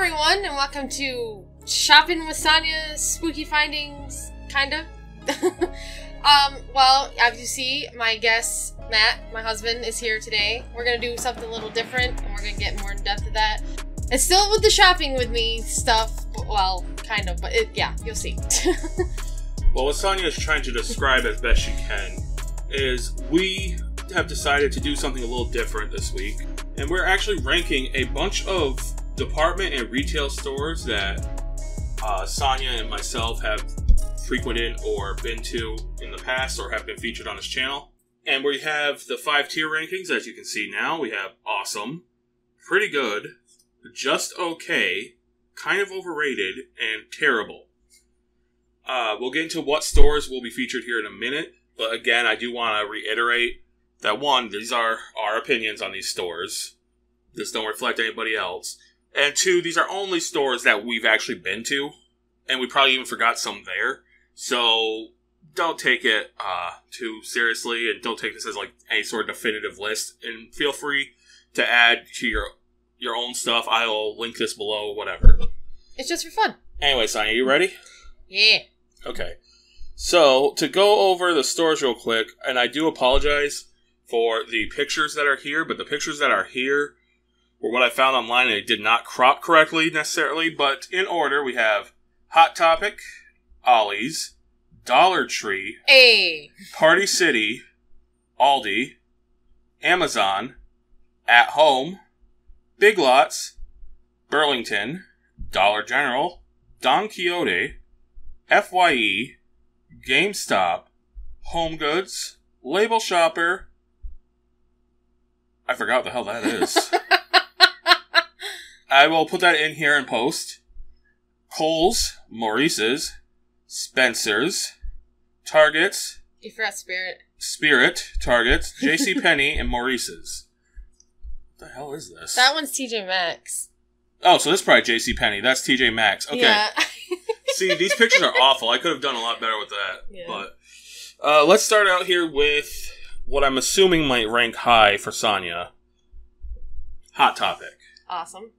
everyone, and welcome to Shopping with Sonja's Spooky Findings, kind of. Well, as you see, my guest, Matt, my husband, is here today. We're gonna do something a little different, and we're gonna get more in depth of that. It's still with the shopping with me stuff, well, kind of, but yeah, you'll see. Well, what Sonja is trying to describe as best she can is we have decided to do something a little different this week, and we're actually ranking a bunch of department and retail stores that Sonja and myself have frequented or been to in the past or have been featured on this channel. And we have the 5 tier rankings, as you can see now. We have awesome, pretty good, just okay, kind of overrated, and terrible. We'll get into what stores will be featured here in a minute, but again, I do want to reiterate that 1, these are our opinions on these stores. This don't reflect anybody else. And 2, these are only stores that we've actually been to, and we probably even forgot some there. So don't take it too seriously, and don't take this as like any sort of definitive list. And feel free to add to your own stuff. I'll link this below, whatever. It's just for fun. Anyway, Sonja, you ready? Yeah. Okay. So, to go over the stores real quick, and I do apologize for the pictures that are here, but the pictures that are here were what I found online, and it did not crop correctly necessarily, but in order, we have Hot Topic, Ollie's, Dollar Tree, Party City, Aldi, Amazon, At Home, Big Lots, Burlington, Dollar General, Don Quixote, FYE, GameStop, Home Goods, Label Shopper. I forgot what the hell that is. I will put that in here in post. Kohl's, Maurice's, Spencer's, Target's. You forgot Spirit. Spirit, Target's, JCPenney, and Maurice's. What the hell is this? That one's TJ Maxx. Oh, so this is probably JCPenney. That's TJ Maxx. Okay. Yeah. See, these pictures are awful. I could have done a lot better with that. Yeah. But let's start out here with what I'm assuming might rank high for Sonja. Hot Topic. Awesome.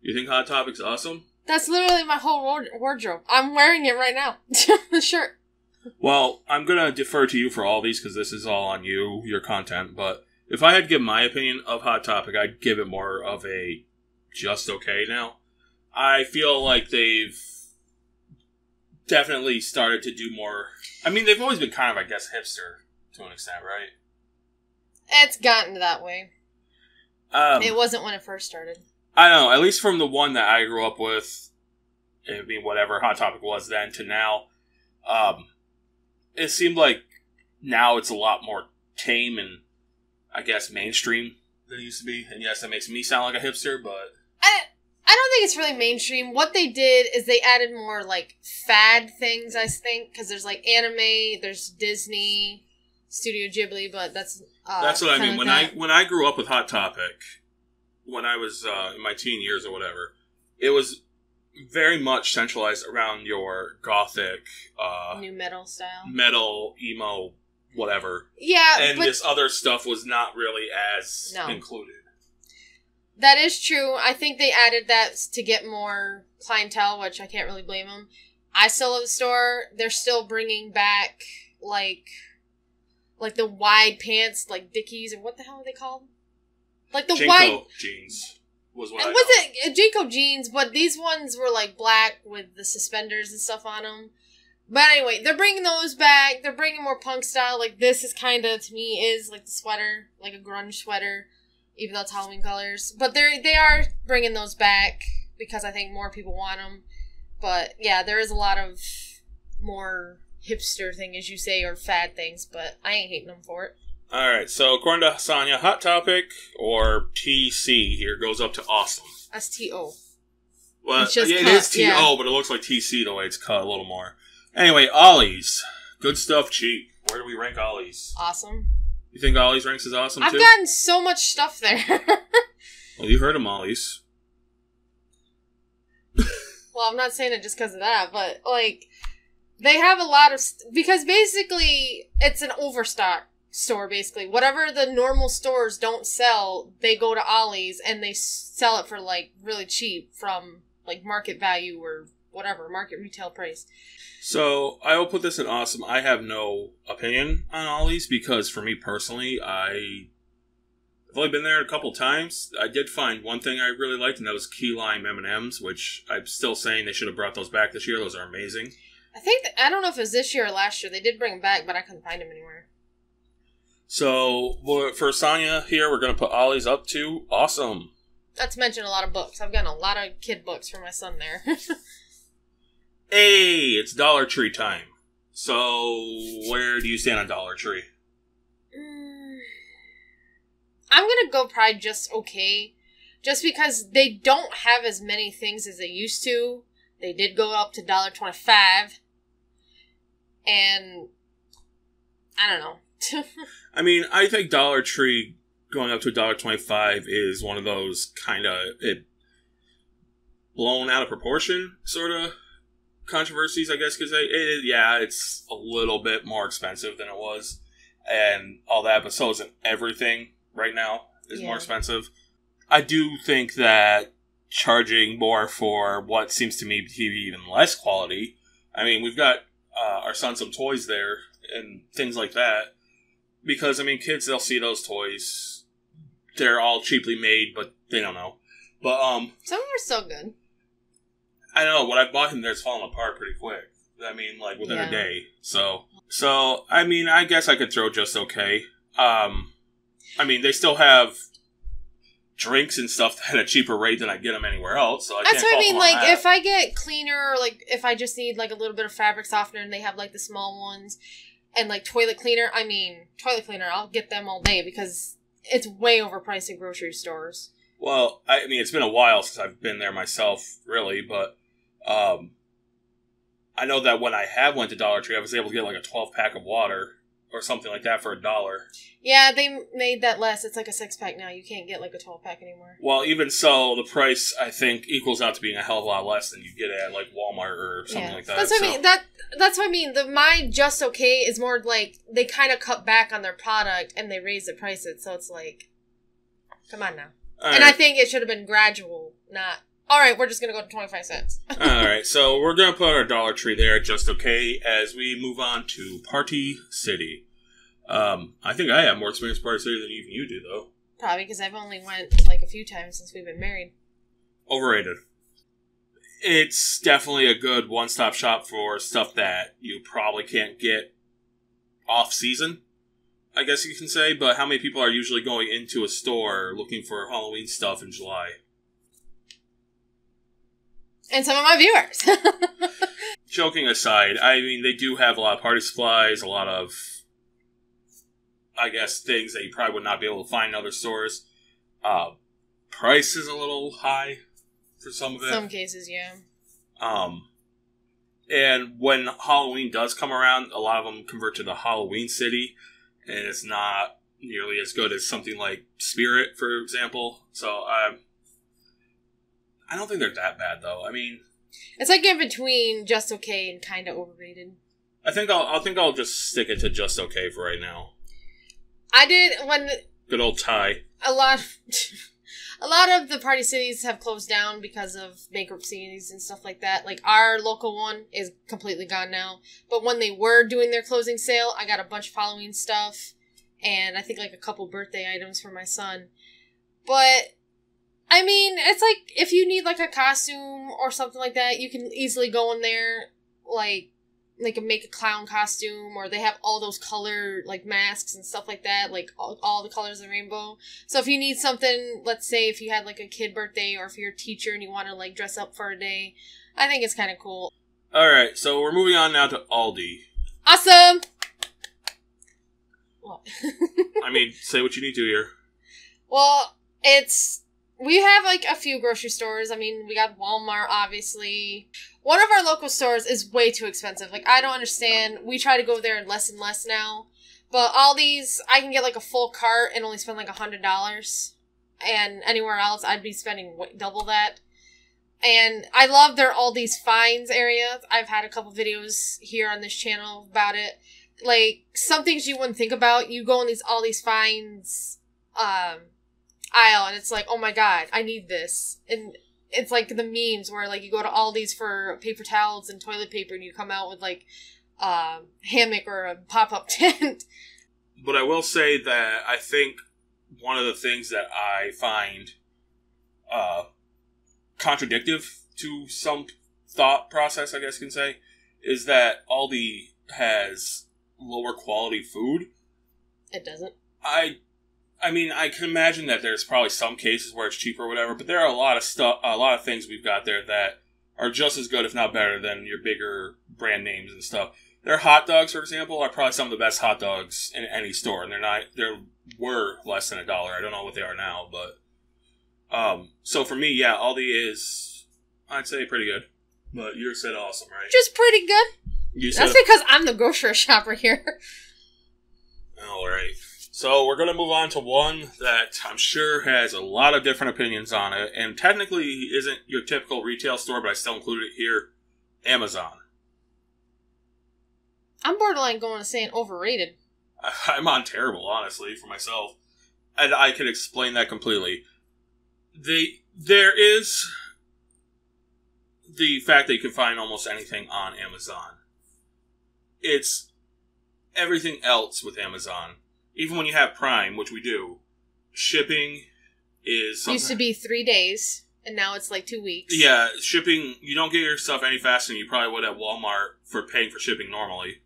You think Hot Topic's awesome? That's literally my whole wardrobe. I'm wearing it right now. The shirt. Well, I'm going to defer to you for all these because this is all on you, your content. But if I had to give my opinion of Hot Topic, I'd give it more of a just okay now. I feel like they've definitely started to do more. I mean, they've always been kind of, I guess, hipster to an extent, right? It's gotten that way. It wasn't when it first started. I don't know, at least from the one that I grew up with, I mean, whatever Hot Topic was then to now, it seemed like now it's a lot more tame and, I guess, mainstream than it used to be. And yes, that makes me sound like a hipster, but I don't think it's really mainstream. What they did is they added more, like, fad things, I think, because there's, like, anime, there's Disney, Studio Ghibli, but that's what I mean. When I grew up with Hot Topic, when I was in my teen years or whatever, it was very much centralized around your gothic, new metal style, metal, emo, whatever. Yeah, and this other stuff was not really as included. That is true. I think they added that to get more clientele, which I can't really blame them. I still love the store. They're still bringing back like the wide pants, like Dickies, or what the hell are they called? Like the Jinko wide jeans was what I know. Was it Jinko jeans? But these ones were like black with the suspenders and stuff on them. But anyway, they're bringing those back. They're bringing more punk style. Like this is kind of, to me, is like the sweater, like a grunge sweater, even though it's Halloween colors. But they are bringing those back because I think more people want them. But yeah, there is a lot of more hipster thing, as you say, or fad things. But I ain't hating them for it. Alright, so according to Sonja, Hot Topic, or TC here, goes up to awesome. That's T-O. Well, it is T-O, but it looks like TC the way it's cut a little more. Anyway, Ollie's. Good stuff, cheap. Where do we rank Ollie's? Awesome. You think Ollie's ranks as awesome, too? I've gotten so much stuff there. Well, you've heard of Ollie's. Well, I'm not saying it just because of that, but, like, they have a lot of... because basically, it's an overstock store, basically. Whatever the normal stores don't sell, they go to Ollie's and they sell it for, like, really cheap from like market value or whatever, market retail price. So I will put this in awesome. I have no opinion on all these because for me personally, I've only been there a couple times. I did find one thing I really liked, and that was key lime M&Ms, which I'm still saying they should have brought those back this year. Those are amazing. I don't know if it was this year or last year. They did bring them back, but I couldn't find them anywhere. So for Sonja here, we're going to put Ollie's up to awesome. Not to mention a lot of books. I've gotten a lot of kid books for my son there. Hey, it's Dollar Tree time. So where do you stand on Dollar Tree? I'm going to go probably just okay. Just because they don't have as many things as they used to. They did go up to $1.25. And I don't know. I mean, I think Dollar Tree going up to $1.25 is one of those kind of blown out of proportion sort of controversies, I guess, because it's a little bit more expensive than it was and all that, but so isn't everything right now is more expensive. I do think that charging more for what seems to me to be even less quality. I mean, we've got our son some toys there and things like that. Because, I mean, kids, they'll see those toys. They're all cheaply made, but they don't know. But, some of them are so good. I know, what I bought him there's falling apart pretty quick. I mean, like, within a day. So, I mean, I guess I could throw just okay. I mean, they still have drinks and stuff at a cheaper rate than I get them anywhere else. So That's what I mean. Like, if I get cleaner, like, if I just need, like, a little bit of fabric softener and they have, like, the small ones, and, like, toilet cleaner, I'll get them all day because it's way overpriced at grocery stores. Well, I mean, it's been a while since I've been there myself, really, but I know that when I have went to Dollar Tree, I was able to get, like, a 12-pack of water or something like that for $1. Yeah, they made that less. It's like a 6-pack now. You can't get like a 12-pack anymore. Well, even so, the price, I think, equals out to being a hell of a lot less than you get at like Walmart or something like that. That's what I mean. That's what I mean. My just okay is more like they kind of cut back on their product and they raise the prices. So it's like, come on now. I think it should have been gradual, not, all right, we're just going to go to 25 cents. All right, so we're going to put our Dollar Tree there just okay as we move on to Party City. I think I have more experience in Party City than even you do, though. Probably because I've only went like a few times since we've been married. Overrated. It's definitely a good one-stop shop for stuff that you probably can't get off-season, I guess you can say, but how many people are usually going into a store looking for Halloween stuff in July? And some of my viewers. Joking aside, I mean, they do have a lot of party supplies, a lot of, I guess, things that you probably would not be able to find in other stores. Price is a little high for some of it. Some cases, yeah. And when Halloween does come around, a lot of them convert to the Halloween City, and it's not nearly as good as something like Spirit, for example. So, I don't think they're that bad, though. I mean, it's like in between just okay and kind of overrated. I think I'll just stick it to just okay for right now. I did when good old Ty. A lot of the party cities have closed down because of bankruptcies and stuff like that. Like our local one is completely gone now. But when they were doing their closing sale, I got a bunch of Halloween stuff and I think like a couple birthday items for my son. But I mean, it's like, if you need, like, a costume or something like that, you can easily go in there, like make a clown costume, or they have all those color, like, masks and stuff like that, like, all the colors of the rainbow. So if you need something, let's say if you had, like, a kid birthday, or if you're a teacher and you want to, like, dress up for a day, I think it's kind of cool. Alright, so we're moving on now to Aldi. Awesome! What? I mean, say what you need to here. Well, we have, like, a few grocery stores. I mean, we got Walmart, obviously. One of our local stores is way too expensive. Like, I don't understand. We try to go there less and less now. But Aldi's, I can get, like, a full cart and only spend, like, $100. And anywhere else, I'd be spending double that. And I love their Aldi's Finds area. I've had a couple videos here on this channel about it. Like, some things you wouldn't think about. You go in these Aldi's Finds, aisle and it's like, oh my god, I need this. And it's like the memes where, like, you go to Aldi's for paper towels and toilet paper and you come out with, like, a hammock or a pop-up tent. But I will say that I think one of the things that I find contradictive to some thought process, I guess you can say, is that Aldi has lower quality food. It doesn't. I mean, I can imagine that there's probably some cases where it's cheaper or whatever, but there are a lot of things we've got there that are just as good, if not better, than your bigger brand names and stuff. Their hot dogs, for example, are probably some of the best hot dogs in any store, and they were less than $1. I don't know what they are now, but so for me, yeah, Aldi is, I'd say, pretty good. But you said awesome, right? Just pretty good. That's because I'm the grocery shopper here. All right. So we're going to move on to one that I'm sure has a lot of different opinions on it, and technically isn't your typical retail store, but I still included it here, Amazon. I'm borderline going to saying overrated. I'm on terrible, honestly, for myself. And I can explain that completely. There is the fact that you can find almost anything on Amazon. It's everything else with Amazon. Even when you have Prime, which we do, shipping is something. Used to be 3 days, and now it's like 2 weeks. Yeah, shipping, you don't get your stuff any faster than you probably would at Walmart for paying for shipping normally.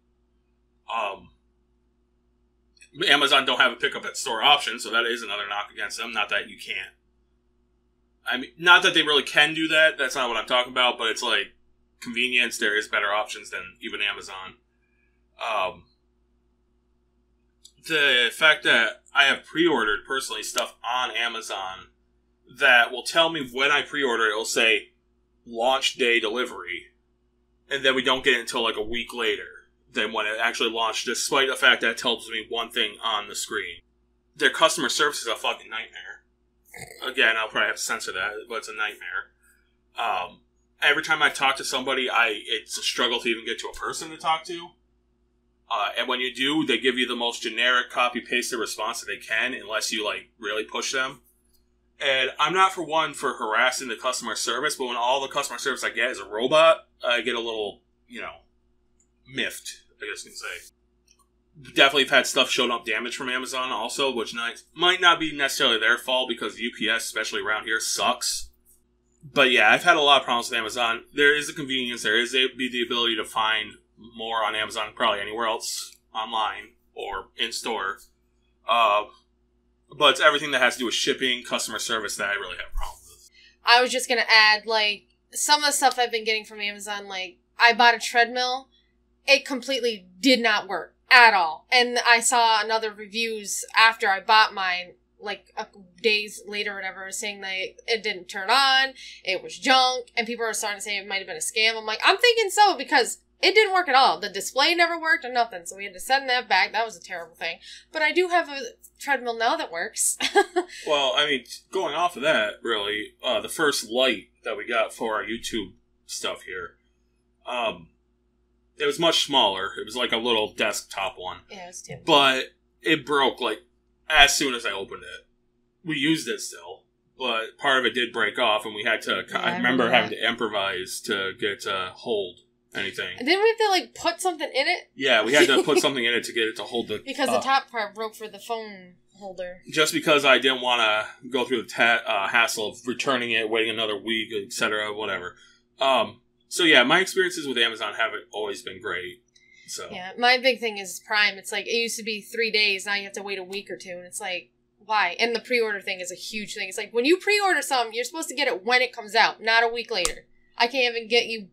Amazon don't have a pickup at store option, so that is another knock against them. Not that you can't. I mean, not that they really can do that. That's not what I'm talking about, but it's like convenience. There is better options than even Amazon. The fact that I have pre-ordered, personally, stuff on Amazon that will tell me when I pre-order it, it'll say launch day delivery, and then we don't get it until like a week later than when it actually launched, despite the fact that it tells me one thing on the screen. Their customer service is a fucking nightmare. Again, I'll probably have to censor that, but it's a nightmare. Every time I talk to somebody, it's a struggle to even get to a person to talk to. And when you do, they give you the most generic copy-pasted response that they can, unless you, like, really push them. And I'm not for one for harassing the customer service, but when all the customer service I get is a robot, I get a little, miffed, I guess you can say. Definitely have had stuff showing up damaged from Amazon also, which might not be necessarily their fault, because UPS, especially around here, sucks. But yeah, I've had a lot of problems with Amazon. There is the convenience, there is the ability to find more on Amazon than probably anywhere else online or in store. But it's everything that has to do with shipping, customer service that I really have problems with. I was just going to add, like, some of the stuff I've been getting from Amazon, like, I bought a treadmill. It completely did not work at all. And I saw another reviews after I bought mine, like, days later or whatever, saying that it didn't turn on, it was junk, and people are starting to say it might have been a scam. I'm like, I'm thinking so, because it didn't work at all. The display never worked or nothing, so we had to send that back. That was a terrible thing. But I do have a treadmill now that works. Well, I mean, going off of that, really, the first light that we got for our YouTube stuff here, it was much smaller. It was like a little desktop one. Yeah, it was terrible. But it broke, like, as soon as I opened it. We used it still, but part of it did break off, and we had to, I remember having to improvise to get it to hold anything. And then we have to, like, put something in it? Yeah, we had to put something in it to get it to hold the... Because the top part broke for the phone holder. Just because I didn't want to go through the hassle of returning it, waiting another week, etc., whatever. So yeah, my experiences with Amazon haven't always been great. So yeah, my big thing is Prime. It's like, it used to be 3 days, now you have to wait a week or two, and it's like, why? And the pre-order thing is a huge thing. It's like, when you pre-order something, you're supposed to get it when it comes out, not a week later. I can't even get you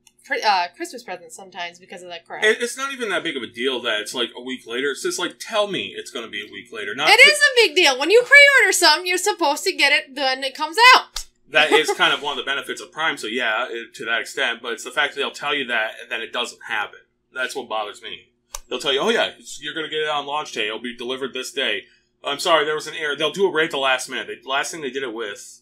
Christmas presents sometimes because of that crap. It's not even that big of a deal that it's like a week later. It's just like, tell me it's going to be a week later. It is a big deal. When you pre-order something, you're supposed to get it when it comes out. That is kind of one of the benefits of Prime, so yeah, to that extent. But it's the fact that they'll tell you that, and then it doesn't happen. That's what bothers me. They'll tell you, oh yeah, you're going to get it on launch day. It'll be delivered this day. I'm sorry, there was an error. They'll do it right at the last minute. The last thing they did it with...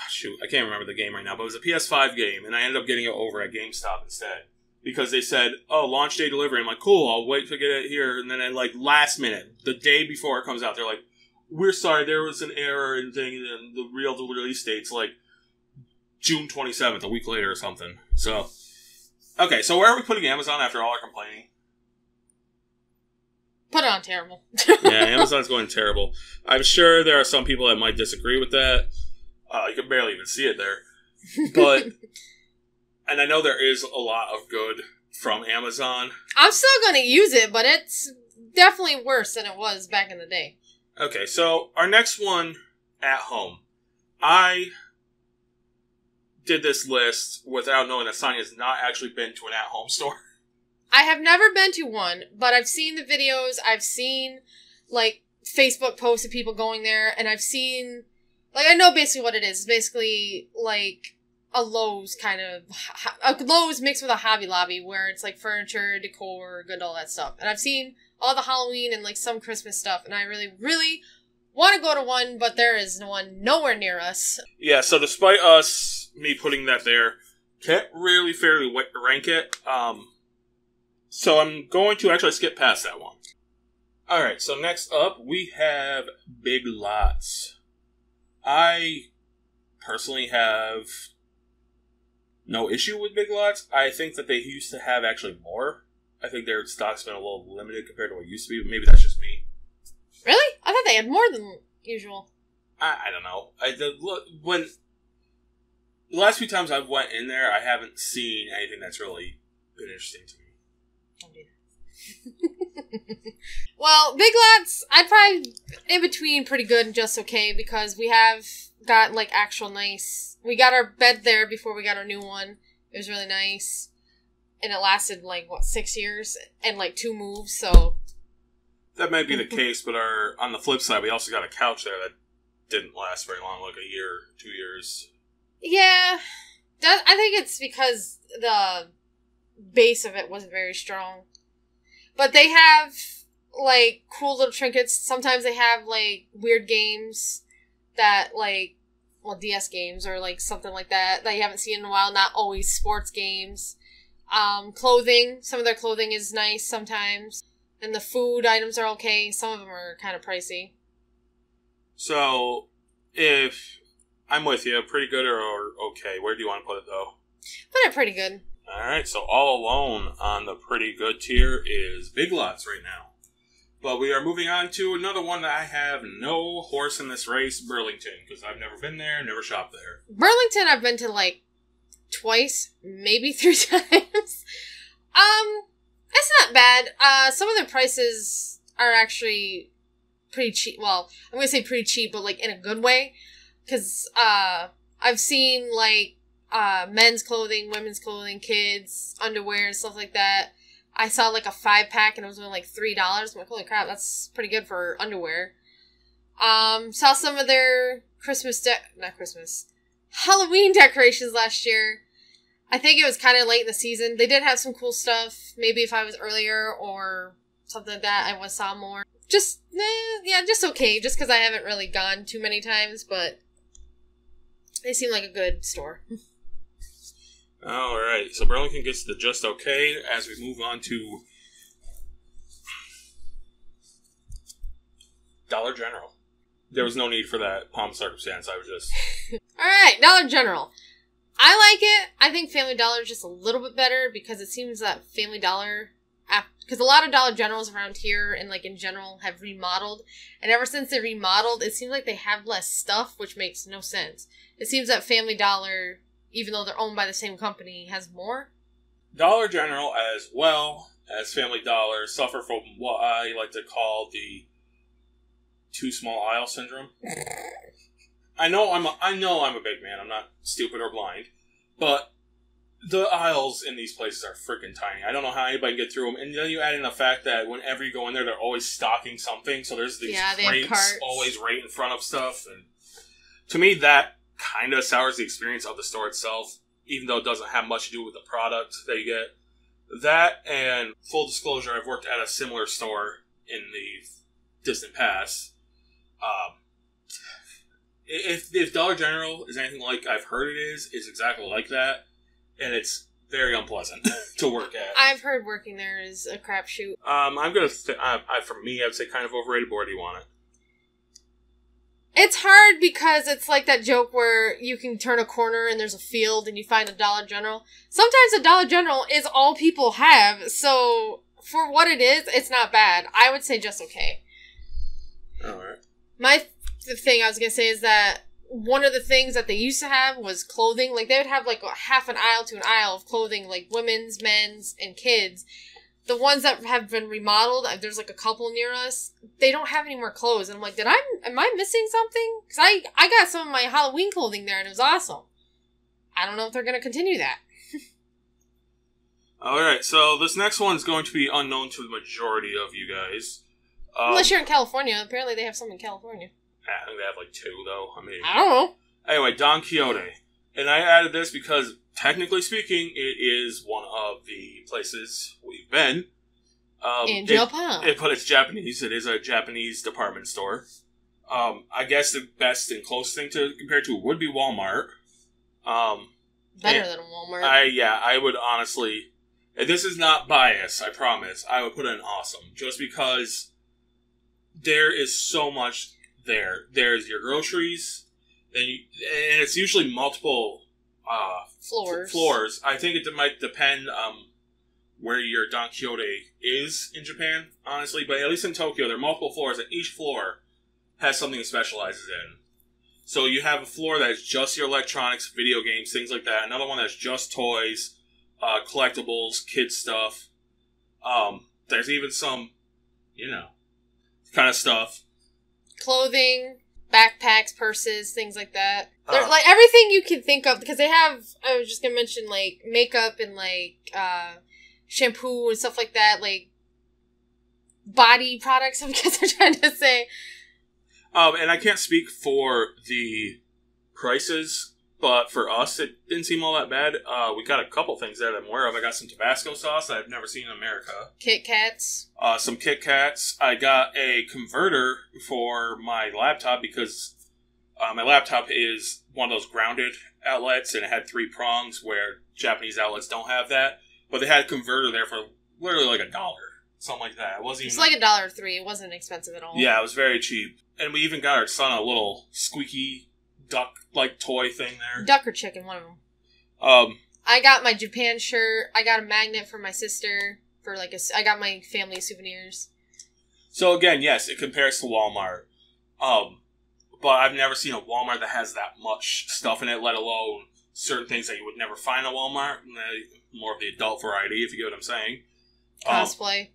shoot, I can't remember the game right now, but it was a PS5 game, and I ended up getting it over at GameStop instead. Because they said, oh, launch day delivery. I'm like, cool, I'll wait to get it here. And then at, like, last minute, the day before it comes out, they're like, we're sorry, there was an error in thing, and the real release date's like June 27th, a week later or something. So, okay, so where are we putting Amazon after all our complaining? Put it on terrible. Yeah, Amazon's going terrible. I'm sure there are some people that might disagree with that. You can barely even see it there. But, and I know there is a lot of good from Amazon. I'm still going to use it, but it's definitely worse than it was back in the day. Okay, so our next one, at home. I did this list without knowing that Sonja's not actually been to an at-home store. I have never been to one, but I've seen the videos, I've seen, like, Facebook posts of people going there, and I've seen, like, I know basically what it is. It's basically, like, a Lowe's kind of, a Lowe's mixed with a Hobby Lobby, where it's, like, furniture, decor, good, all that stuff. And I've seen all the Halloween and, like, some Christmas stuff, and I really, really want to go to one, but there is one nowhere near us. Yeah, so despite me putting that there, can't really fairly rank it, so I'm going to actually skip past that one. Alright, so next up, we have Big Lots. I personally have no issue with Big Lots. I think that they used to have actually more. I think their stock's been a little limited compared to what it used to be, but maybe that's just me. Really? I thought they had more than usual. I don't know. When the last few times I've went in there, I haven't seen anything that's really been interesting to me. Don't do that. Well, Big Lots, I'd probably in between pretty good and just okay, because we have got like actual nice. We got our bed there before we got our new one. It was really nice, and it lasted like 6 years and like 2 moves. So that might be the case, but on the flip side, we also got a couch there that didn't last very long, like a year, 2 years. Yeah, I think it's because the base of it wasn't very strong. But they have, like, cool little trinkets. Sometimes they have, like, weird games that, like, well, DS games or, like, something like that you haven't seen in a while. Not always sports games. Clothing. Some of their clothing is nice sometimes. And the food items are okay. Some of them are kind of pricey. So, if I'm with you, pretty good or okay, where do you want to put it, though? Put it pretty good. Alright, so all alone on the pretty good tier is Big Lots right now. But we are moving on to another one that I have no horse in this race, Burlington, because I've never been there, never shopped there. Burlington I've been to like twice, maybe 3 times. It's not bad. Some of their prices are actually pretty cheap. Well, I'm going to say pretty cheap, but like in a good way. Because I've seen like men's clothing, women's clothing, kids, underwear, and stuff like that. I saw like a 5-pack and it was only like $3. I'm like, holy crap, that's pretty good for underwear. Saw some of their Halloween decorations last year. I think it was kind of late in the season. They did have some cool stuff. Maybe if I was earlier or something like that, I would have saw more. Just okay. Just because I haven't really gone too many times, but they seem like a good store. Alright, so Burlington gets the just okay as we move on to Dollar General. There was no need for that pomp circumstance. I was just... Alright, Dollar General. I like it. I think Family Dollar is just a little bit better because it seems that Family Dollar... Because a lot of Dollar Generals around here and like in general have remodeled. And ever since they remodeled, it seems like they have less stuff, which makes no sense. It seems that Family Dollar, even though they're owned by the same company, has more. Dollar General, as well as Family Dollar, suffer from what I like to call the too small aisle syndrome. I know I'm a big man. I'm not stupid or blind, but the aisles in these places are freaking tiny. I don't know how anybody can get through them. And then you add in the fact that whenever you go in there, they're always stocking something. So there's these crates always right in front of stuff. And to me, that kind of sours the experience of the store itself, even though it doesn't have much to do with the product that you get. That, and full disclosure, I've worked at a similar store in the distant past. If Dollar General is anything like I've heard it is, it's exactly like that. And it's very unpleasant to work at. I've heard working there is a crapshoot. I'm gonna, for me, I'd say kind of overrated. But where do you want It's hard because it's like that joke where you can turn a corner and there's a field and you find a Dollar General. Sometimes a Dollar General is all people have, so for what it is, it's not bad. I would say just okay. Alright. The thing I was going to say is that one of the things that they used to have was clothing. Like, they would have, like, half an aisle to an aisle of clothing, like, women's, men's, and kids. The ones that have been remodeled, there's, like, a couple near us, they don't have any more clothes. And I'm like, am I missing something? Because I got some of my Halloween clothing there, and it was awesome. I don't know if they're going to continue that. Alright, so this next one's going to be unknown to the majority of you guys. Unless you're in California. Apparently they have some in California. I think they have like 2, though. I don't know. Anyway, Don Quixote. And I added this because, technically speaking, it is one of the places we've been. In Japan. But it's Japanese. It is a Japanese department store. I guess the best and closest thing to compare to would be Walmart. Better than Walmart. I would honestly... And this is not bias, I promise. I would put in awesome. Just because there is so much there. There's your groceries, and it's usually multiple floors. I think it might depend where your Don Quixote is in Japan, honestly. But at least in Tokyo, there are multiple floors, and each floor has something it specializes in. So you have a floor that's just your electronics, video games, things like that. Another one that's just toys, collectibles, kids stuff. There's even some, kind of stuff. Clothing, backpacks, purses, things like that. They're like everything you can think of, because they have, I was just gonna mention, like, makeup and, like, shampoo and stuff like that, like, body products, I guess they're trying to say. And I can't speak for the prices, but for us, it didn't seem all that bad. We got a couple things that I'm aware of. I got some Tabasco sauce that I've never seen in America. Kit Kats. Some Kit Kats. I got a converter for my laptop because my laptop is one of those grounded outlets, and it had 3 prongs where Japanese outlets don't have that. But they had a converter there for literally like $1. Something like that. It wasn't even... It's like $1.03. It wasn't expensive at all. Yeah, it was very cheap. And we even got our son a little squeaky duck-like toy thing there. Duck or chicken, one of them. I got my Japan shirt. I got a magnet for my sister. I got my family souvenirs. So again, yes, it compares to Walmart. But I've never seen a Walmart that has that much stuff in it, let alone certain things that you would never find at Walmart. More of the adult variety, if you get what I'm saying. Cosplay,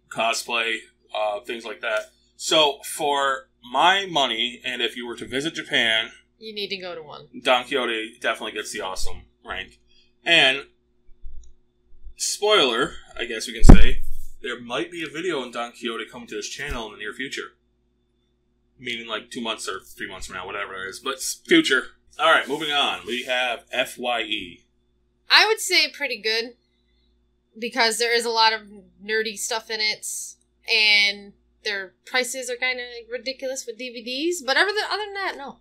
things like that. So, for my money, and if you were to visit Japan... You need to go to one. Don Quixote definitely gets the awesome rank. And, spoiler, I guess we can say, there might be a video on Don Quixote coming to this channel in the near future. Meaning like 2 months or 3 months from now, whatever it is. But future. Alright, moving on. We have FYE. I would say pretty good. Because there is a lot of nerdy stuff in it. And their prices are kind of ridiculous with DVDs. But other than that, no.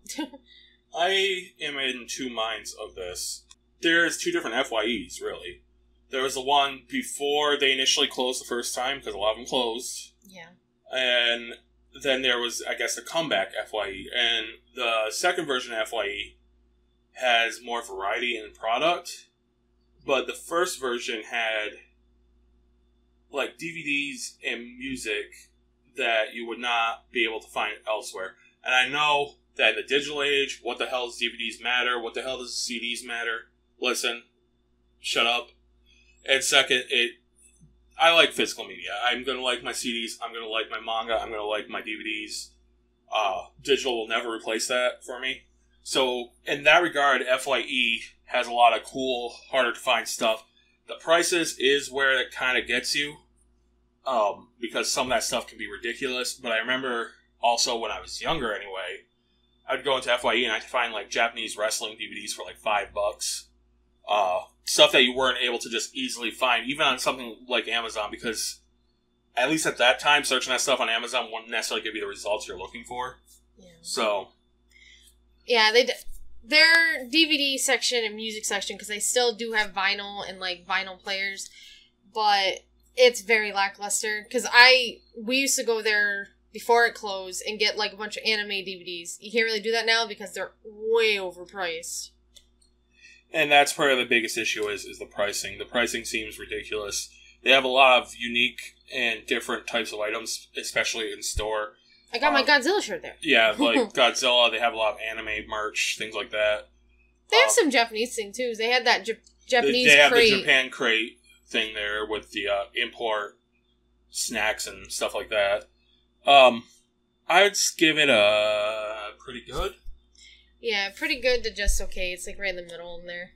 I am in 2 minds of this. There's 2 different FYEs, really. There was the one before they initially closed the first time, because a lot of them closed. Yeah. And then there was, I guess, the comeback FYE. And the second version of FYE has more variety in product. But the first version had, like, DVDs and music that you would not be able to find elsewhere. And I know that in the digital age, what the hell does DVDs matter? What the hell does CDs matter? Listen. Shut up. And second, I like physical media. I'm going to like my CDs. I'm going to like my manga. I'm going to like my DVDs. Digital will never replace that for me. So, in that regard, FYE has a lot of cool, harder to find stuff. The prices is where it kind of gets you. Because some of that stuff can be ridiculous. But I remember also when I was younger anyway, I'd go into FYE and I'd find like Japanese wrestling DVDs for like $5. Stuff that you weren't able to just easily find, even on something like Amazon, because at least at that time, searching that stuff on Amazon wouldn't necessarily give you the results you're looking for. Yeah. So. Yeah, their DVD section and music section, because they still do have vinyl and like vinyl players, but it's very lackluster. Because we used to go there before it closed and get like a bunch of anime DVDs. You can't really do that now because they're way overpriced. And that's probably the biggest issue is the pricing. The pricing seems ridiculous. They have a lot of unique and different types of items, especially in store. I got my Godzilla shirt there. Yeah, like Godzilla. They have a lot of anime merch, things like that. They have some Japanese thing too. They had that Japanese They have crate. the Japan crate thing there with the import snacks and stuff like that. I'd give it a pretty good. Yeah, pretty good to just okay. It's like right in the middle in there.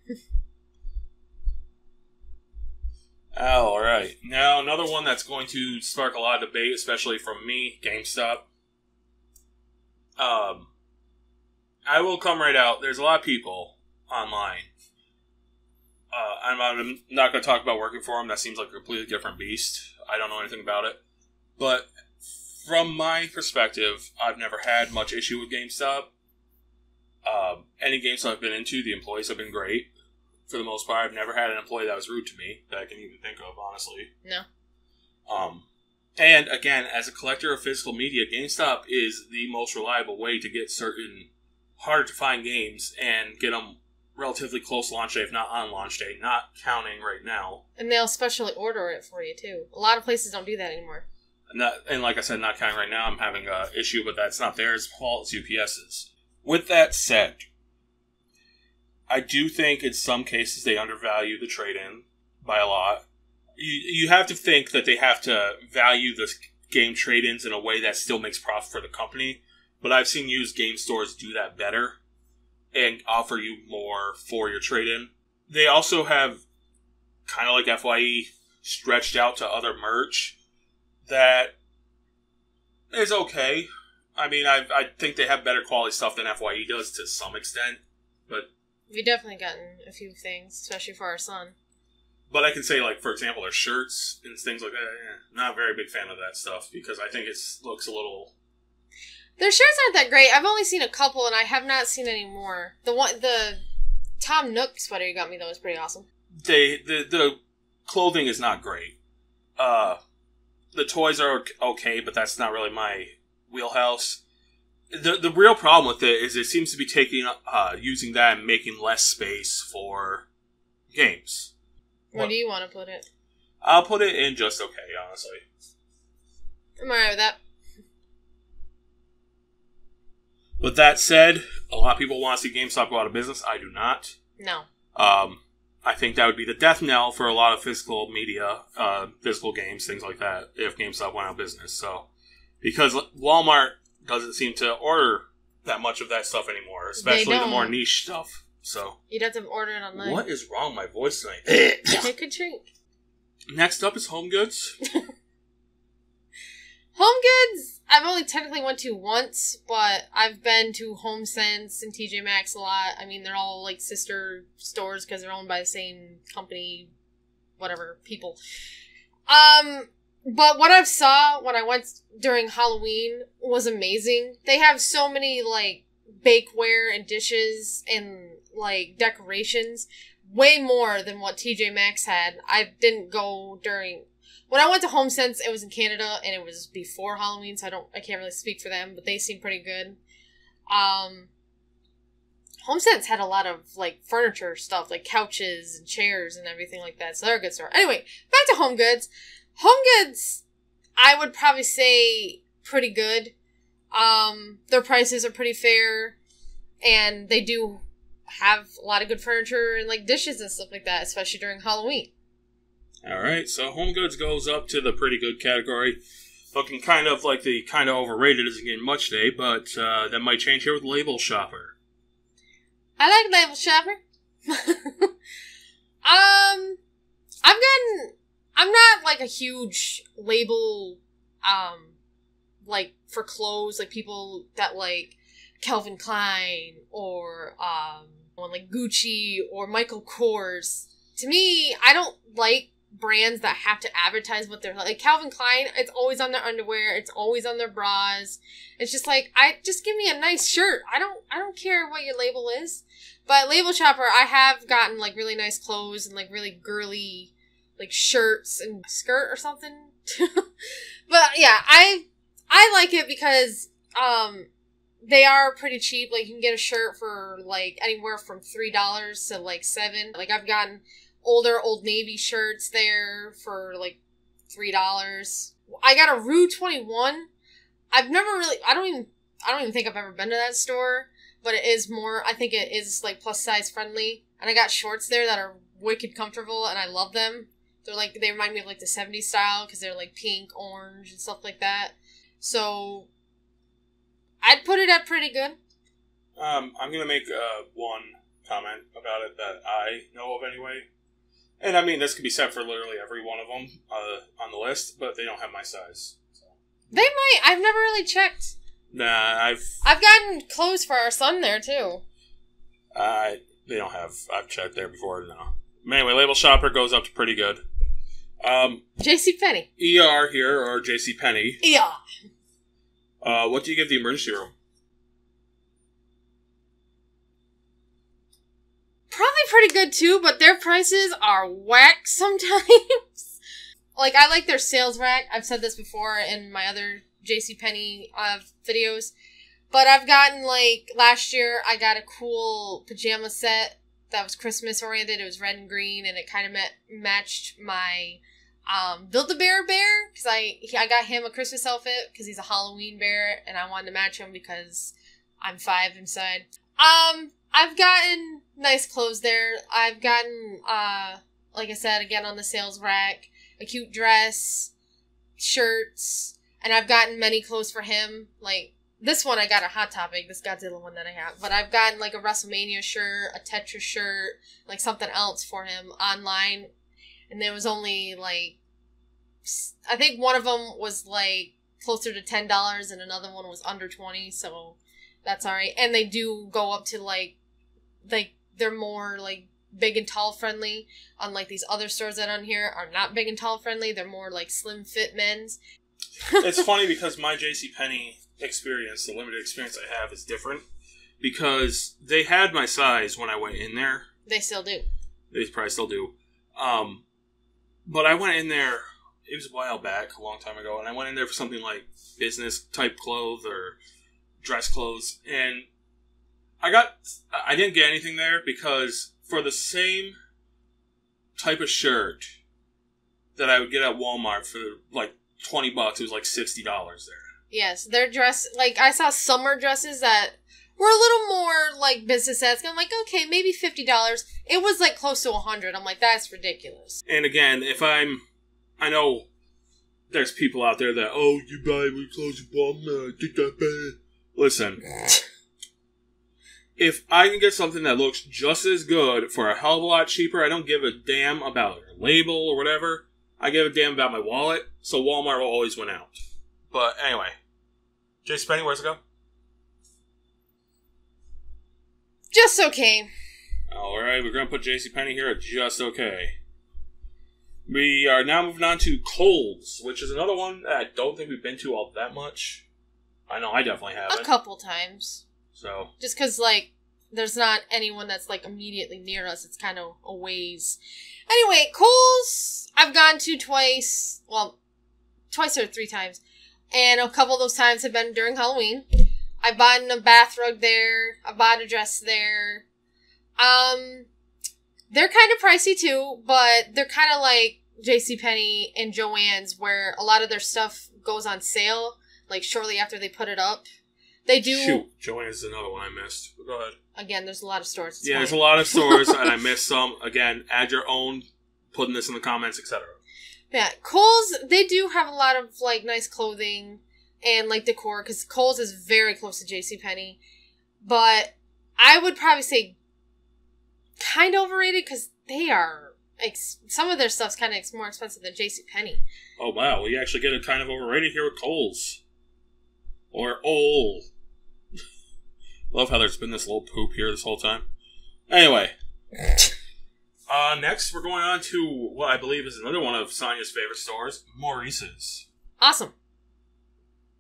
Alright. Now, another one that's going to spark a lot of debate, especially from me, GameStop. I will come right out. There's a lot of people online. I'm not going to talk about working for them. That seems like a completely different beast. I don't know anything about it. But from my perspective, I've never had much issue with GameStop. Any GameStop I've been into, the employees have been great. For the most part, I've never had an employee that was rude to me that I can even think of, honestly. No. And again, as a collector of physical media, GameStop is the most reliable way to get certain harder to find games and get them relatively close to launch day, if not on launch day, not counting right now. And they'll specially order it for you too. A lot of places don't do that anymore. And like I said, not counting right now, I'm having an issue, but that's not theirs fault, it's UPS's. With that said, I do think in some cases they undervalue the trade-in by a lot. You have to think that they have to value the game trade-ins in a way that still makes profit for the company, but I've seen used game stores do that better and offer you more for your trade-in. They also have, kind of like FYE, stretched out to other merch that is okay. I mean, I think they have better quality stuff than FYE does to some extent, but we've definitely gotten a few things, especially for our son. But I can say, like, for example, their shirts and things like that, not a very big fan of that stuff, because I think it looks a little... Their shirts aren't that great. I've only seen a couple, and I have not seen any more. The Tom Nook sweater you got me, though, is pretty awesome. The clothing is not great. The toys are okay, but that's not really my wheelhouse. The real problem with it is it seems to be using that and making less space for games. Where do you want to put it? I'll put it in just okay, honestly. I'm alright with that. With that said, a lot of people want to see GameStop go out of business. I do not. No. I think that would be the death knell for a lot of physical media, physical games, things like that, if GameStop went out of business. So, because Walmart doesn't seem to order that much of that stuff anymore, especially the more niche stuff. So you'd have to order it online. What is wrong with my voice tonight? Take a drink. Next up is Home Goods. Home Goods, I've only technically went to once, but I've been to HomeSense and TJ Maxx a lot. I mean, they're all like sister stores because they're owned by the same company, whatever, people. But what I saw when I went during Halloween was amazing. They have so many like bakeware and dishes and like decorations, way more than what TJ Maxx had. I didn't go during... When I went to HomeSense, it was in Canada, and it was before Halloween, so I can't really speak for them, but they seem pretty good. HomeSense had a lot of, like, furniture stuff, like couches and chairs and everything like that, so they're a good store. Anyway, back to Home Goods. Home Goods, I would probably say pretty good. Their prices are pretty fair, and they do have a lot of good furniture and, like, dishes and stuff like that, especially during Halloween. Alright, so Home Goods goes up to the pretty good category. Looking kind of like the kind of overrated isn't getting much today, but that might change here with Label Shopper. I like Label Shopper. I'm not like a huge label, like for clothes, like people that like Calvin Klein or, like Gucci or Michael Kors. To me, I don't like brands that have to advertise what they're like. Calvin Klein, it's always on their underwear, it's always on their bras. It's just like, just give me a nice shirt. I don't care what your label is. But Label Shopper, I have gotten like really nice clothes and like really girly like shirts and skirt or something. But yeah, I I like it because they are pretty cheap. Like, you can get a shirt for, like, anywhere from $3 to, like, $7. Like, I've gotten older Old Navy shirts there for, like, $3. I got a Rue 21. I've never really... I don't even think I've ever been to that store. But it is more... I think it is, like, plus-size friendly. And I got shorts there that are wicked comfortable, and I love them. They're, like... They remind me of, like, the 70s style, because they're, like, pink, orange, and stuff like that. So... I'd put it at pretty good. I'm going to make one comment about it that I know of anyway. And I mean, this could be said for literally every one of them on the list, but they don't have my size. So. They might. I've never really checked. Nah, I've gotten clothes for our son there, too. They don't have... I've checked there before, no. Anyway, Label Shopper goes up to pretty good. JCPenney. ER here, or JCPenney. Yeah. What do you give the emergency room? Probably pretty good too, but their prices are whack sometimes. Like, I like their sales rack. I've said this before in my other JCPenney videos. But I've gotten, like, last year I got a cool pajama set that was Christmas oriented. It was red and green, and it kind of matched my Build-A-Bear bear, because I got him a Christmas outfit because he's a Halloween bear, and I wanted to match him because I'm 5 inside. I've gotten nice clothes there. I've gotten, like I said, again on the sales rack, a cute dress, shirts, and I've gotten many clothes for him. Like, this one I got a Hot Topic, this Godzilla one that I have, but I've gotten like a WrestleMania shirt, a Tetris shirt, like something else for him online. And there was only, like, I think one of them was, like, closer to $10 and another one was under $20, so that's alright. And they do go up to, like, they're more, like, big and tall friendly. Unlike these other stores that on here are not big and tall friendly. They're more, like, slim fit men's. It's funny because my JCPenney experience, the limited experience I have, is different. Because they had my size when I went in there. They still do. They probably still do. But I went in there, it was a while back, a long time ago, and I went in there for something like business-type clothes or dress clothes, and I didn't get anything there because for the same type of shirt that I would get at Walmart for, like, $20, it was like $60 there. Yes, their dress, like, I saw summer dresses that were a little more, like, business esque. I'm like, okay, maybe $50. It was, like, close to $100. I'm like, that's ridiculous. And again, I know there's people out there that, oh, you buy my clothes at Walmart, get that bad. Listen, if I can get something that looks just as good for a hell of a lot cheaper, I don't give a damn about a label or whatever. I give a damn about my wallet, so Walmart will always win out. But anyway, JCPenney, where's it go? Just okay. Alright, we're going to put JCPenney here at just okay. We are now moving on to Kohl's, which is another one that I don't think we've been to all that much. I know I definitely haven't. A couple times. So. Just because, like, there's not anyone that's, like, immediately near us. It's kind of a ways. Anyway, Kohl's, I've gone to twice. Well, twice or 3 times. And a couple of those times have been during Halloween. I bought a bath rug there. I bought a dress there. They're kind of pricey too, but they're kind of like JCPenney and Joann's, where a lot of their stuff goes on sale, like shortly after they put it up. They do. Shoot, Joann's is another one I missed. Go ahead. Again, there's a lot of stores. Yeah, there's a lot of stores, and I missed some. Again, add your own, putting this in the comments, etc. Yeah, Kohl's, they do have a lot of, like, nice clothing and, like, decor, because Kohl's is very close to JCPenney. But I would probably say kind of overrated, because they are, some of their stuff's kind of more expensive than JCPenney. Oh, wow. We actually get it kind of overrated here with Kohl's. Or Ole. Love how there's been this little poop here this whole time. Anyway. Next, we're going on to what I believe is another one of Sonja's favorite stores, Maurice's. Awesome.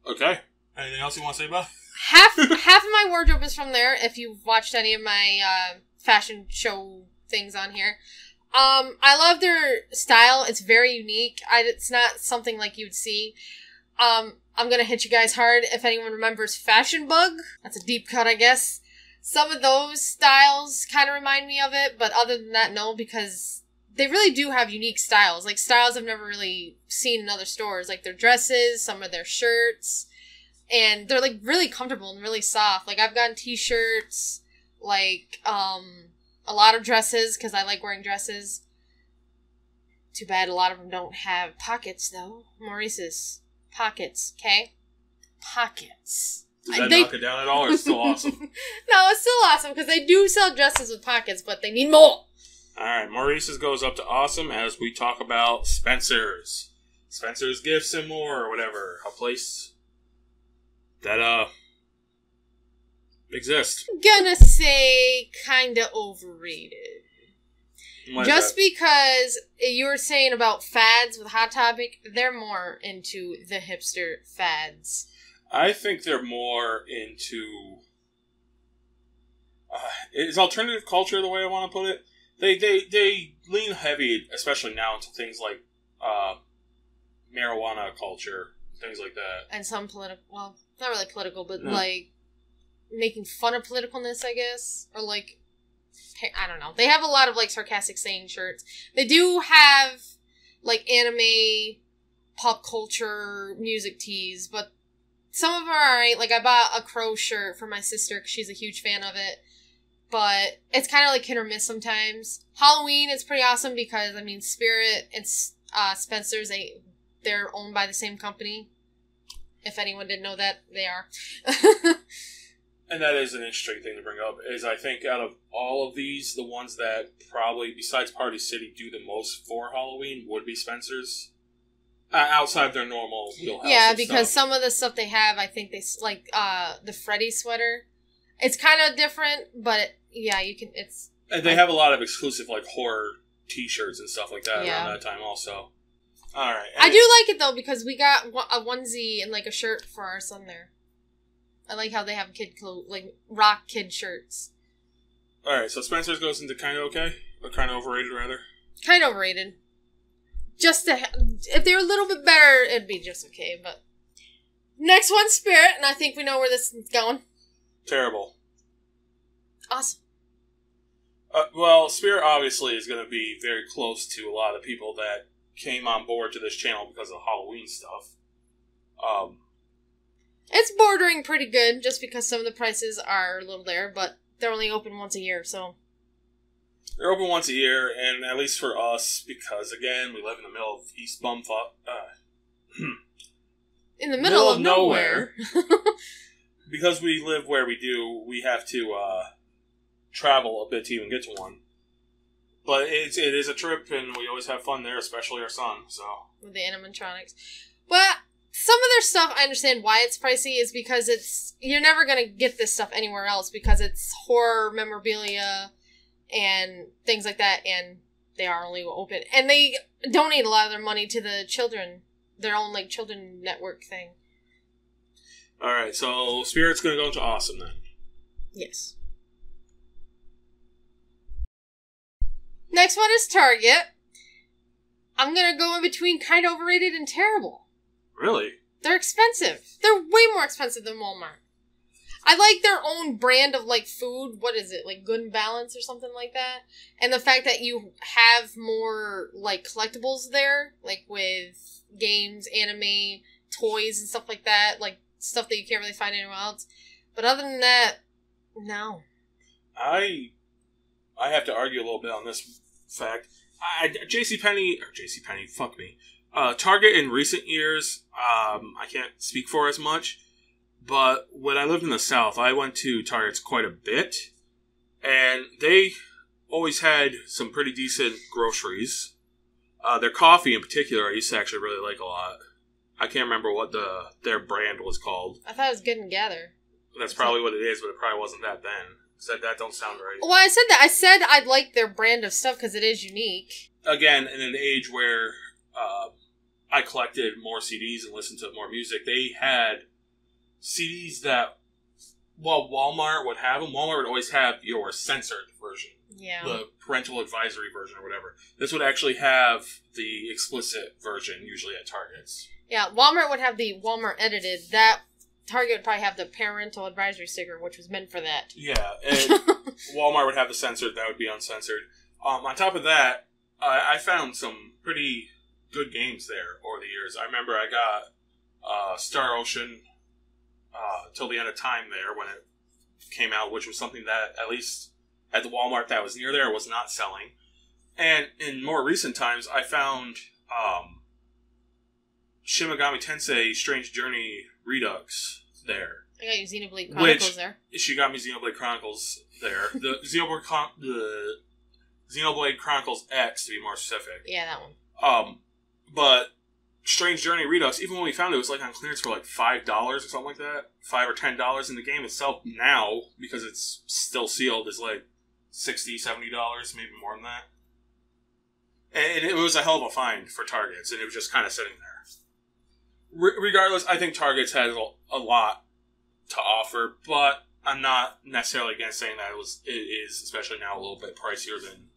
Okay. Anything else you want to say about it? Half of my wardrobe is from there, if you've watched any of my fashion show things on here. I love their style. It's very unique. It's not something like you'd see. I'm gonna hit you guys hard. If anyone remembers Fashion Bug, that's a deep cut, I guess. Some of those styles kind of remind me of it, but other than that, no, because they really do have unique styles. Like, styles I've never really seen in other stores. Like, their dresses, some of their shirts, and they're, like, really comfortable and really soft. Like, I've gotten t-shirts, like, a lot of dresses, because I like wearing dresses. Too bad a lot of them don't have pockets, though. Maurice's pockets, okay? Pockets. Does that knock it down at all, or it's still awesome? No, it's still awesome, because they do sell dresses with pockets, but they need more. Alright, Maurice's goes up to awesome as we talk about Spencer's. Spencer's Gifts and More, or whatever. A place that, exists. I'm gonna say kinda overrated. Just because you were saying about fads with Hot Topic, they're more into the hipster fads. I think they're more into... is alternative culture the way I want to put it? They lean heavy, especially now, into things like marijuana culture, things like that. And some political... Well, not really political, but like making fun of politicalness, I guess. Or like... I don't know. They have a lot of like sarcastic saying shirts. They do have like anime, pop culture, music tees, but some of them are alright. Like, I bought a Crow shirt for my sister because she's a huge fan of it. But it's kind of like hit or miss sometimes. Halloween is pretty awesome because, I mean, Spirit and Spencer's, they're owned by the same company. If anyone didn't know that, they are. And that is an interesting thing to bring up, is I think out of all of these, the ones that probably, besides Party City, do the most for Halloween would be Spencer's. Outside their normal wheelhouse. Yeah, because some of the stuff they have, I think they, like, the Freddy sweater. It's kind of different, but, yeah, you can, it's... And they have a lot of exclusive, like, horror t-shirts and stuff like that around that time also. Alright. I do like it, though, because we got a onesie and, like, a shirt for our son there. I like how they have kid clothes, like, rock kid shirts. Alright, so Spencer's goes into kind of okay? Or kind of overrated, rather? Kind of overrated. Just to if they were a little bit better, it'd be just okay, but... Next one, Spirit, and I think we know where this is going. Terrible. Awesome. Well, Spirit obviously is going to be very close to a lot of people that came on board to this channel because of Halloween stuff. It's bordering pretty good, just because some of the prices are a little there, but they're only open once a year, so... They're open once a year, and at least for us, because, again, we live in the middle of East Bumfuck. In the middle of nowhere. Because we live where we do, we have to travel a bit to even get to one. But it is a trip, and we always have fun there, especially our son, so... With the animatronics. But some of their stuff, I understand why it's pricey, is because it's... You're never going to get this stuff anywhere else, because it's horror memorabilia... and things like that, and they are only open. And they donate a lot of their money to the children, their own, like, children network thing. Alright, so Spirit's gonna go into awesome, then. Yes. Next one is Target. I'm gonna go in between kind of overrated and terrible. Really? They're expensive. They're way more expensive than Walmart. I like their own brand of, like, food. What is it? Like, Good and Balance or something like that? And the fact that you have more, like, collectibles there. Like, with games, anime, toys, and stuff like that. Like, stuff that you can't really find anywhere else. But other than that, no. I have to argue a little bit on this fact. JCPenney, fuck me. Target in recent years, I can't speak for as much. But when I lived in the South, I went to Targets quite a bit, and they always had some pretty decent groceries. Their coffee in particular, I used to actually really like a lot. I can't remember what their brand was called. I thought it was Good and Gather. That's probably what it is, but it probably wasn't that then. Said that don't sound right. Well, I said that. I said I'd like their brand of stuff because it is unique. Again, in an age where I collected more CDs and listened to more music, they had CDs that, while Walmart would have them, Walmart would always have your censored version. the parental advisory version or whatever. This would actually have the explicit version, usually at Targets. Yeah, Walmart would have the Walmart edited. That Target would probably have the parental advisory sticker, which was meant for that. Yeah, and Walmart would have the censored. That would be uncensored. On top of that, I found some pretty good games there over the years. I remember I got Star Ocean till the end of time there when it came out, which was something that, at least at the Walmart that was near there, was not selling. And in more recent times, I found Shin Megami Tensei Strange Journey Redux there. I got you Xenoblade Chronicles there. She got me Xenoblade Chronicles there. The Xenoblade Chronicles X, to be more specific. Yeah, that one. But Strange Journey Redux, even when we found it, was like on clearance for like $5 or something like that. $5 or $10. In the game itself now, because it's still sealed, is like $60, $70, maybe more than that. And it was a hell of a find for Targets, and it was just kind of sitting there. Regardless, I think Targets has a lot to offer, but I'm not necessarily against saying that it is, especially now, a little bit pricier than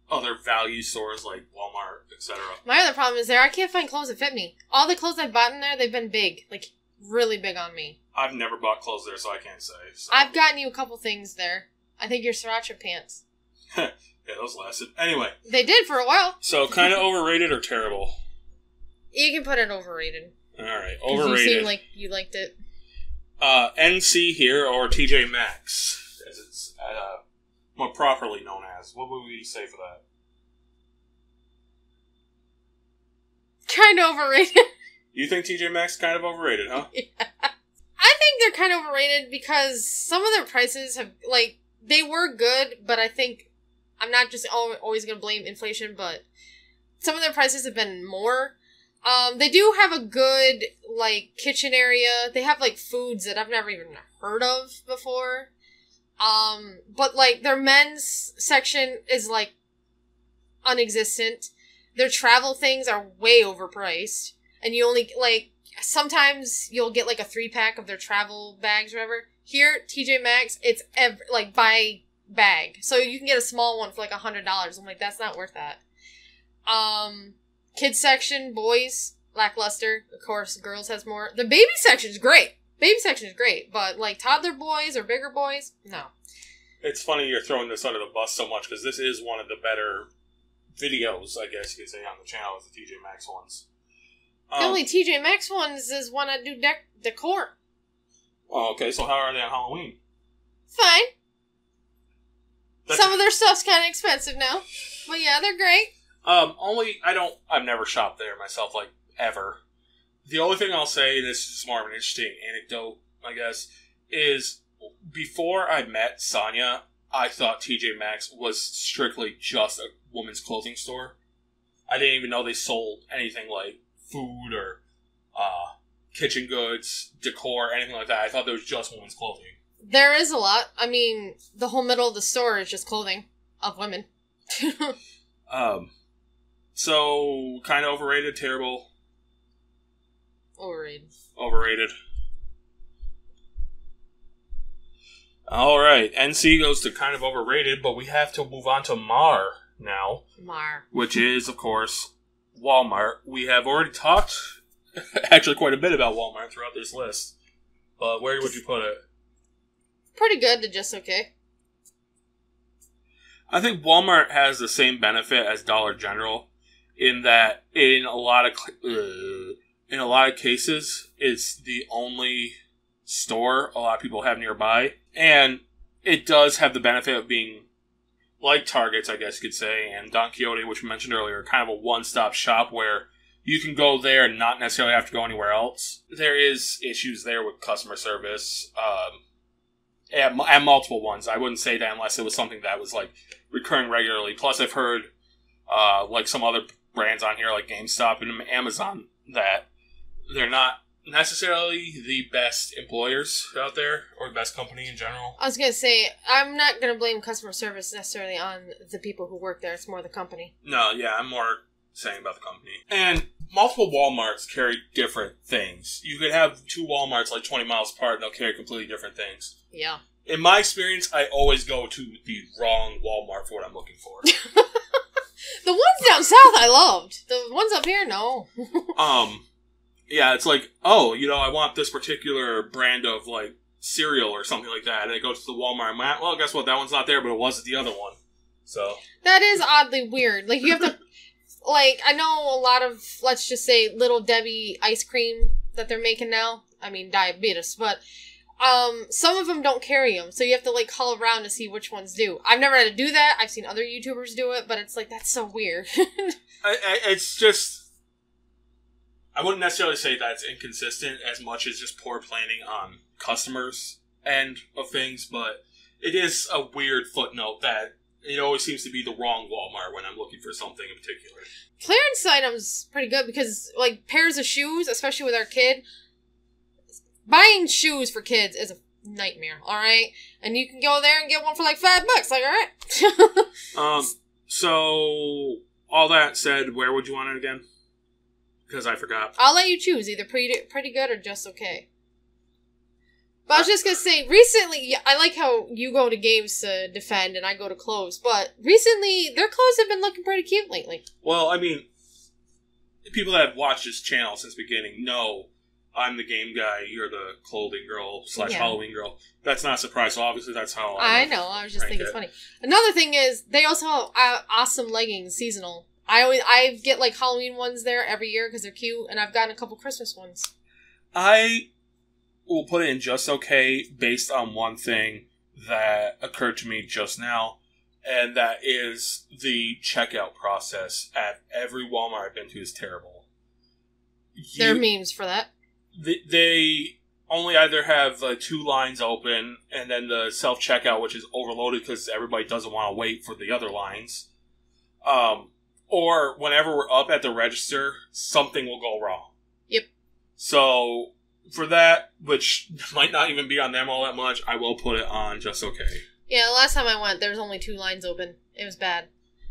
other value stores like Walmart, etc. My other problem is I can't find clothes that fit me. All the clothes I've bought in there, they've been big. Like, really big on me. I've never bought clothes there, so I can't say. So. I've gotten you a couple things there. I think your sriracha pants. Yeah, those lasted. Anyway. They did for a while. So, kind of overrated or terrible? You can put it overrated. Alright, overrated. You seem like you liked it. NC here, or TJ Maxx, as it's more properly known as. What would we say for that? Kind of overrated. You think TJ Maxx is kind of overrated, huh? Yeah. I think they're kind of overrated because some of their prices have, like, they were good, but I think, I'm not just always going to blame inflation, but some of their prices have been more. They do have a good, like, kitchen area. They have, like, foods that I've never even heard of before. But, like, their men's section is, like, non-existent. Their travel things are way overpriced. And you only, like, sometimes you'll get, like, a 3-pack of their travel bags or whatever. Here, TJ Maxx, it's, like, by bag. So you can get a small one for, like, $100. I'm like, that's not worth that. Kids section, boys, lackluster. Of course, girls has more. The baby section is great. Baby section is great. But, like, toddler boys or bigger boys, no. It's funny you're throwing this under the bus so much, because this is one of the better videos, I guess you could say, on the channel, is the TJ Maxx ones. The only TJ Maxx ones is when I do decor. Oh, okay. So how are they on Halloween? Fine. Some of their stuff's kind of expensive now. But yeah, they're great. I've never shopped there myself, like, ever. The only thing I'll say, and this is more of an interesting anecdote, I guess, is before I met Sonja, I thought TJ Maxx was strictly just a women's clothing store. I didn't even know they sold anything like food or kitchen goods, decor, anything like that. I thought there was just women's clothing. There is a lot. I mean, the whole middle of the store is just clothing of women. So, kind of overrated, terrible? Overrated. Overrated. Alright, NC goes to kind of overrated, but we have to move on to Mar now. Mar. Which is, of course, Walmart. We have already talked, actually, quite a bit about Walmart throughout this list. But where would you put it? Pretty good to just okay. I think Walmart has the same benefit as Dollar General, in that in a lot of cases, it's the only store a lot of people have nearby, and it does have the benefit of being like Targets, I guess you could say, and Don Quixote, which we mentioned earlier, kind of a one-stop shop where you can go there and not necessarily have to go anywhere else. There is issues there with customer service, at multiple ones. I wouldn't say that unless it was something that was, like, recurring regularly. Plus, I've heard, like, some other brands on here, like GameStop and Amazon, that they're not necessarily the best employers out there, or the best company in general. I was going to say, I'm not going to blame customer service necessarily on the people who work there. It's more the company. No, yeah, I'm more saying about the company. And multiple Walmarts carry different things. You could have two Walmarts like 20 miles apart and they'll carry completely different things. Yeah. in my experience, I always go to the wrong Walmart for what I'm looking for. The ones down south I loved. The ones up here, no. Yeah, it's like, oh, you know, I want this particular brand of, like, cereal or something like that. And I go to the Walmart and I'm like, well, guess what? That one's not there, but it was the other one. So. That is oddly weird. Like, you have to, like, I know a lot of, let's just say, Little Debbie ice cream that they're making now. I mean, diabetes, but some of them don't carry them. So you have to, like, call around to see which ones do. I've never had to do that. I've seen other YouTubers do it, but it's like, that's so weird. It's just... I wouldn't necessarily say that it's inconsistent as much as just poor planning on customers' end of things, but it is a weird footnote that it always seems to be the wrong Walmart when I'm looking for something in particular. Clearance items pretty good because, like, pairs of shoes, especially with our kid, buying shoes for kids is a nightmare, alright? And you can go there and get one for like $5, like, alright? So, all that said, where would you want it again? Because I forgot. I'll let you choose, either pretty good or just okay. But I was just going to say, recently, I like how you go to games to defend and I go to clothes, but recently, their clothes have been looking pretty cute lately. Well, I mean, people that have watched this channel since the beginning know I'm the game guy, you're the clothing girl / Halloween girl. That's not a surprise, so obviously that's how I know, I was just thinking it's funny. Another thing is, they also have awesome leggings, seasonal. I get, like, Halloween ones there every year because they're cute, and I've gotten a couple Christmas ones. I will put it in just okay based on one thing that occurred to me just now, and that is the checkout process at every Walmart I've been to is terrible. There are memes for that. They only either have 2 lines open, and then the self-checkout, which is overloaded because everybody doesn't want to wait for the other lines. Or whenever we're up at the register, something will go wrong. Yep. So, for that, which might not even be on them all that much, I will put it on just okay. Yeah, the last time I went, there was only 2 lines open. It was bad.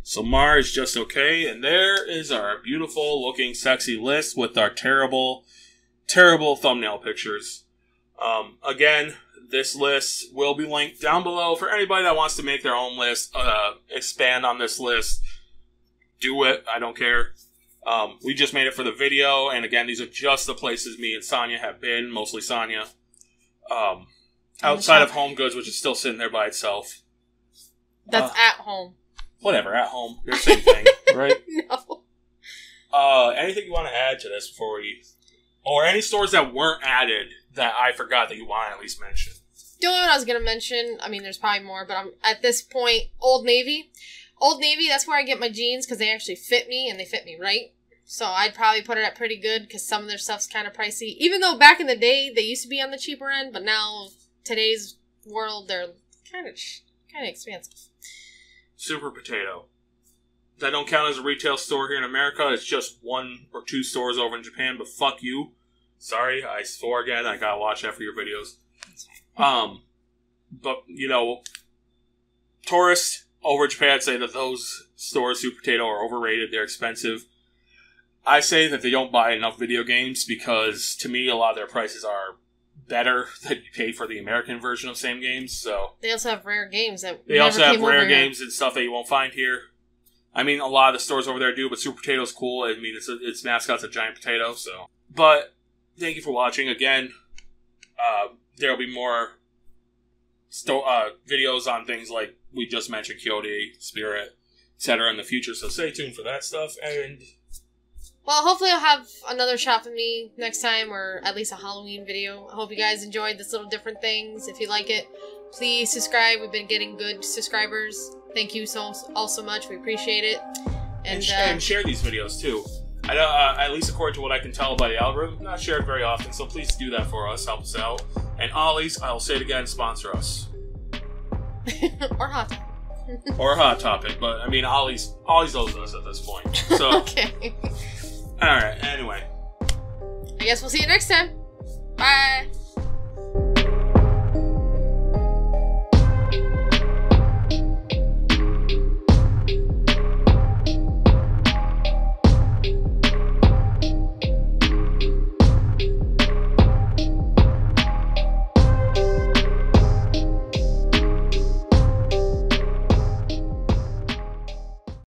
So Mar is just okay, and there is our beautiful looking sexy list with our terrible, terrible thumbnail pictures. Again, this list will be linked down below for anybody that wants to make their own list, expand on this list. Do it. I don't care. We just made it for the video, and again, these are just the places me and Sonja have been, mostly Sonja. Outside of Home Goods, which is still sitting there by itself. That's at home. Whatever, at home. They're the same thing, right? No. Anything you want to add to this before we... Or any stores that weren't added that I forgot that you want to at least mention? The only one I was going to mention, I mean, there's probably more, but I'm at this point, Old Navy. Old Navy, that's where I get my jeans because they actually fit me, and they fit me right. So I'd probably put it at pretty good because some of their stuff's kind of pricey. Even though back in the day, they used to be on the cheaper end, but now, today's world, they're kind of expensive. Super Potato. That don't count as a retail store here in America. It's just 1 or 2 stores over in Japan, but fuck you. Sorry, I swore again. I gotta watch that for your videos. But, you know, tourists over Japan say that those stores, Super Potato, are overrated. They're expensive. I say that they don't buy enough video games because, to me, a lot of their prices are better than you pay for the American version of same games. So they also have rare games that they also have rare games and stuff that you won't find here. I mean, a lot of the stores over there do, but Super Potato's cool. I mean, its mascot's a giant potato. So, but thank you for watching again. There'll be more videos on things like we just mentioned, Kyoto, Spirit, etc. in the future. So stay tuned for that stuff. And well, hopefully I'll have another shop with me next time, or at least a Halloween video. I hope you guys enjoyed this little different things. If you like it, please subscribe. We've been getting good subscribers. Thank you all so much. We appreciate it. And share these videos too. I know, at least according to what I can tell by the algorithm, not shared very often. So please do that for us. Help us out. And Ollie's, I'll say it again, sponsor us. Or Hot Topic. Or Hot Topic, but I mean, Ollie's owes us at this point. So okay. Alright, anyway. I guess we'll see you next time. Bye.